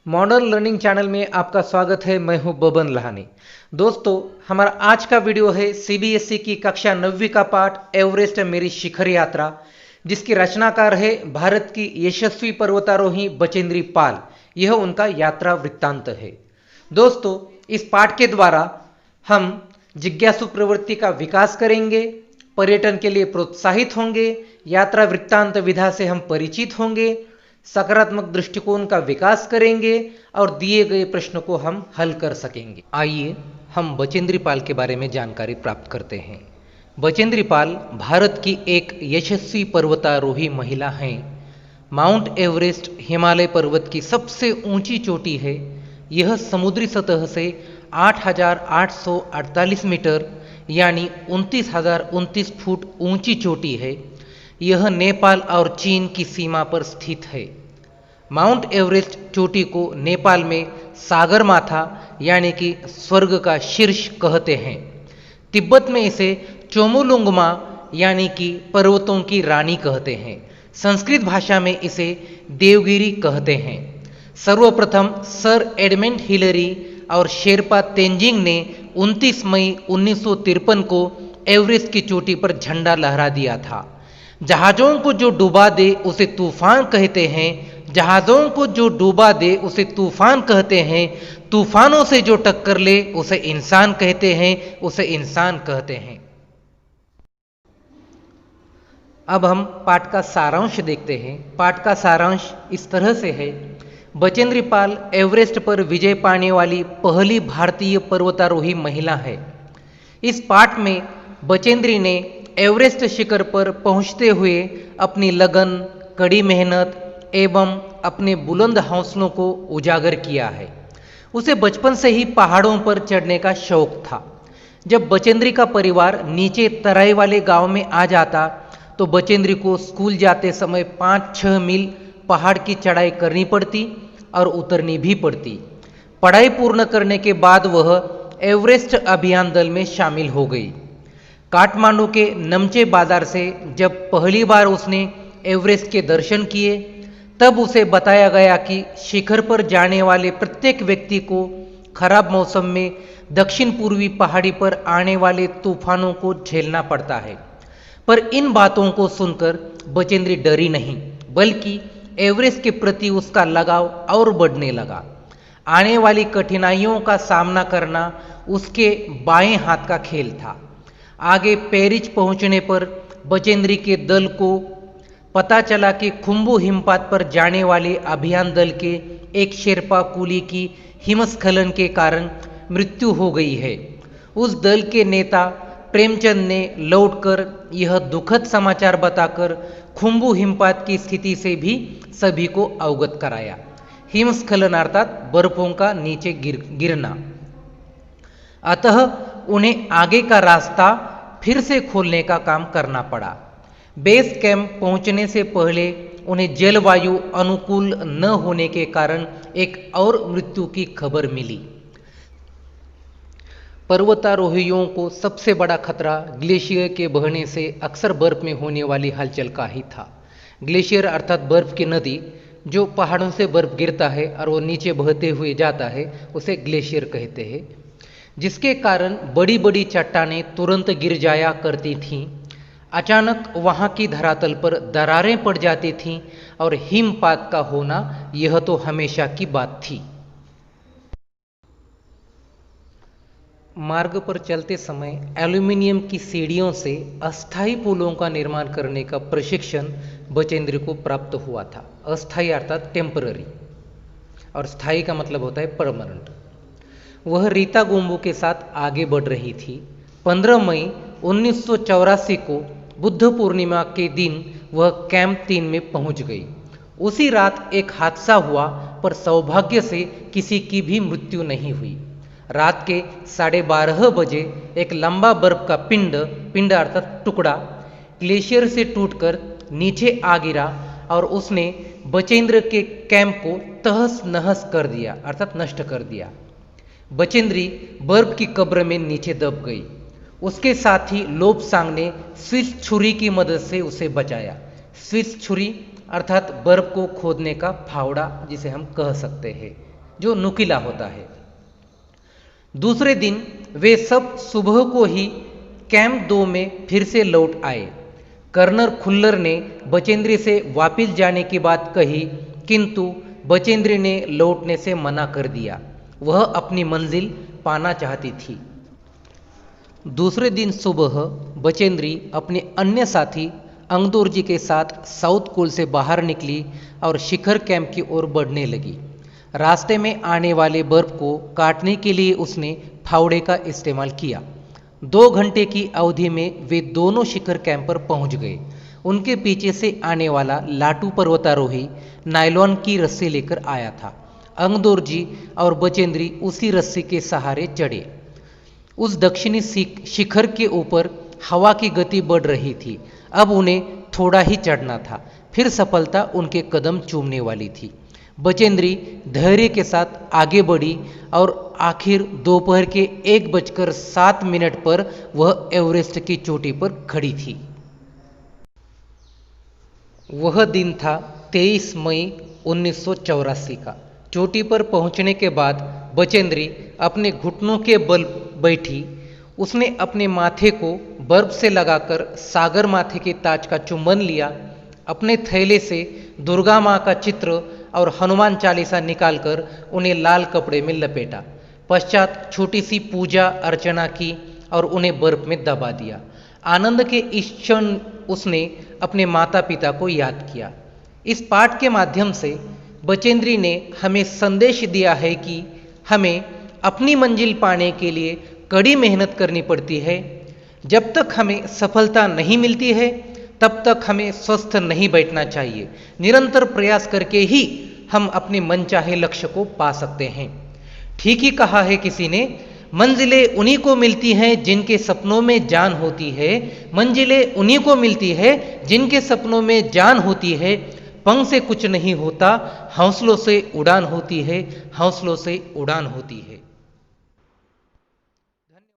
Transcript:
Modern learning channel में आपका स्वागत है। मैं हूं बबन लहानी। दोस्तों, हमारा आज का वीडियो है सीबीएसई की कक्षा 9वीं का पाठ एवरेस्ट मेरी शिखर यात्रा, जिसकी रचनाकार है भारत की यशस्वी पर्वतारोही बचेंद्री पाल। यह उनका यात्रा वृत्तांत है। दोस्तों, इस पाठ के द्वारा हम जिज्ञासु प्रवृत्ति का विकास करेंगे, पर्यटन के लिए प्रोत्साहित होंगे, यात्रा वृत्तांत विधा से हम परिचित होंगे, सकारात्मक दृष्टिकोण का विकास करेंगे और दिए गए प्रश्न को हम हल कर सकेंगे। आइए हम बचेंद्री पाल के बारे में जानकारी प्राप्त करते हैं। बचेंद्री पाल भारत की एक यशस्वी पर्वतारोही महिला हैं। माउंट एवरेस्ट हिमालय पर्वत की सबसे ऊंची चोटी है। यह समुद्री सतह से 8,848 मीटर यानी 29,029 फुट ऊंची चोटी है। यह नेपाल और चीन की सीमा पर स्थित है। माउंट एवरेस्ट चोटी को नेपाल में सागरमाथा यानी कि स्वर्ग का शीर्ष कहते हैं। तिब्बत में इसे चोमुलुंगमा यानी कि पर्वतों की रानी कहते हैं। संस्कृत भाषा में इसे देवगिरी कहते हैं। सर्वप्रथम सर एडमंड हिलरी और शेरपा तेंजिंग ने 29 मई 1953 को एवरेस्ट की चोटी पर झंडा लहरा दिया था। जहाजों को जो डुबा दे उसे तूफान कहते हैं। जहाजों को जो डुबा दे उसे तूफान कहते हैं। तूफानों से जो टक्कर ले उसे इंसान कहते हैं। उसे इंसान कहते हैं। अब हम पाठ का सारांश देखते हैं। पाठ का सारांश इस तरह से है। बचेंद्री पाल एवरेस्ट पर विजय पाने वाली पहली भारतीय पर्वतारोही महिला है। इस पाठ में बचेंद्री ने एवरेस्ट शिखर पर पहुंचते हुए अपनी लगन, कड़ी मेहनत एवं अपने बुलंद हौसलों को उजागर किया है। उसे बचपन से ही पहाड़ों पर चढ़ने का शौक था। जब बचेंद्री का परिवार नीचे तराई वाले गांव में आ जाता तो बचेंद्री को स्कूल जाते समय 5-6 मील पहाड़ की चढ़ाई करनी पड़ती और उतरनी भी पड़ती। पढ़ाई पूर्ण करने के बाद वह एवरेस्ट अभियान दल में शामिल हो गई। काठमांडू के नमचे बाजार से जब पहली बार उसने एवरेस्ट के दर्शन किए तब उसे बताया गया कि शिखर पर जाने वाले प्रत्येक व्यक्ति को खराब मौसम में दक्षिण पूर्वी पहाड़ी पर आने वाले तूफानों को झेलना पड़ता है। पर इन बातों को सुनकर बचेंद्री डरी नहीं, बल्कि एवरेस्ट के प्रति उसका लगाव और बढ़ने लगा। आने वाली कठिनाइयों का सामना करना उसके बाएं हाथ का खेल था। आगे पेरिस पहुंचने पर बचेंद्री के दल को पता चला कि खुम्बू हिमपात पर जाने वाले अभियान दल के एक शेरपा कुली की हिमस्खलन के कारण मृत्यु हो गई है। उस दल के नेता प्रेमचंद ने लौटकर यह दुखद समाचार बताकर खुम्बू हिमपात की स्थिति से भी सभी को अवगत कराया। हिमस्खलन अर्थात बर्फों का नीचे गिरना। अतः उन्हें आगे का रास्ता फिर से खोलने का काम करना पड़ा। बेस कैंप पहुंचने से पहले उन्हें जलवायु अनुकूल न होने के कारण एक और मृत्यु की खबर मिली। पर्वतारोहियों को सबसे बड़ा खतरा ग्लेशियर के बहने से अक्सर बर्फ में होने वाली हलचल का ही था। ग्लेशियर अर्थात बर्फ की नदी, जो पहाड़ों से बर्फ गिरता है और वो नीचे बहते हुए जाता है, उसे ग्लेशियर कहते हैं। जिसके कारण बड़ी बड़ी चट्टानें तुरंत गिर जाया करती थीं। अचानक वहां की धरातल पर दरारें पड़ जाती थीं और हिमपात का होना यह तो हमेशा की बात थी। मार्ग पर चलते समय एल्यूमिनियम की सीढ़ियों से अस्थायी पुलों का निर्माण करने का प्रशिक्षण बचेंद्री को प्राप्त हुआ था। अस्थायी अर्थात टेम्पररी और स्थायी का मतलब होता है परमानेंट। वह रीता गोम्बू के साथ आगे बढ़ रही थी। 15 मई 1984 को बुद्ध पूर्णिमा के दिन वह कैंप 3 में पहुंच गई। उसी रात एक हादसा हुआ, पर सौभाग्य से किसी की भी मृत्यु नहीं हुई। रात के 12:30 बजे एक लंबा बर्फ का पिंड अर्थात टुकड़ा ग्लेशियर से टूटकर नीचे आ गिरा और उसने बचेंद्र के कैंप को तहस नहस कर दिया अर्थात नष्ट कर दिया। बचेंद्री बर्फ की कब्र में नीचे दब गई। उसके साथ ही लोब्सांग ने स्विस छुरी की मदद से उसे बचाया। स्विस छुरी अर्थात बर्फ को खोदने का फावड़ा जिसे हम कह सकते हैं। जो नुकीला होता है। दूसरे दिन वे सब सुबह को ही कैंप 2 में फिर से लौट आए। कर्नल खुल्लर ने बचेंद्री से वापस जाने की बात कही, किंतु बचेंद्री ने लौटने से मना कर दिया। वह अपनी मंजिल पाना चाहती थी। दूसरे दिन सुबह बचेंद्री अपने अन्य साथी अंगदोर्जी के साथ साउथ कोल से बाहर निकली और शिखर कैंप की ओर बढ़ने लगी। रास्ते में आने वाले बर्फ को काटने के लिए उसने फावड़े का इस्तेमाल किया। 2 घंटे की अवधि में वे दोनों शिखर कैंप पर पहुंच गए। उनके पीछे से आने वाला लाटू पर्वतारोही नायलॉन की रस्सी लेकर आया था। अंगदोर्जी और बचेंद्री उसी रस्सी के सहारे चढ़े। उस दक्षिणी शिखर के ऊपर हवा की गति बढ़ रही थी। अब उन्हें थोड़ा ही चढ़ना था, फिर सफलता उनके कदम चूमने वाली थी। बचेंद्री धैर्य के साथ आगे बढ़ी और आखिर दोपहर के 1:07 पर वह एवरेस्ट की चोटी पर खड़ी थी। वह दिन था 23 मई 1984 का। चोटी पर पहुंचने के बाद बचेंद्री अपने घुटनों के बल बैठी। उसने अपने माथे को बर्फ से लगाकर सागर माथे के ताज का चुंबन लिया। अपने थैले से दुर्गा माँ का चित्र और हनुमान चालीसा निकालकर उन्हें लाल कपड़े में लपेटा। पश्चात छोटी सी पूजा अर्चना की और उन्हें बर्फ में दबा दिया। आनंद के इस क्षण उसने अपने माता पिता को याद किया। इस पाठ के माध्यम से बचेंद्री ने हमें संदेश दिया है कि हमें अपनी मंजिल पाने के लिए कड़ी मेहनत करनी पड़ती है। जब तक हमें सफलता नहीं मिलती है तब तक हमें स्वस्थ नहीं बैठना चाहिए। निरंतर प्रयास करके ही हम अपने मनचाहे लक्ष्य को पा सकते हैं। ठीक ही कहा है किसी ने, मंजिलें उन्हीं को मिलती हैं जिनके सपनों में जान होती है। मंजिलें उन्हीं को मिलती है जिनके सपनों में जान होती है। पंख से कुछ नहीं होता, हौसलों से उड़ान होती है, हौसलों से उड़ान होती है।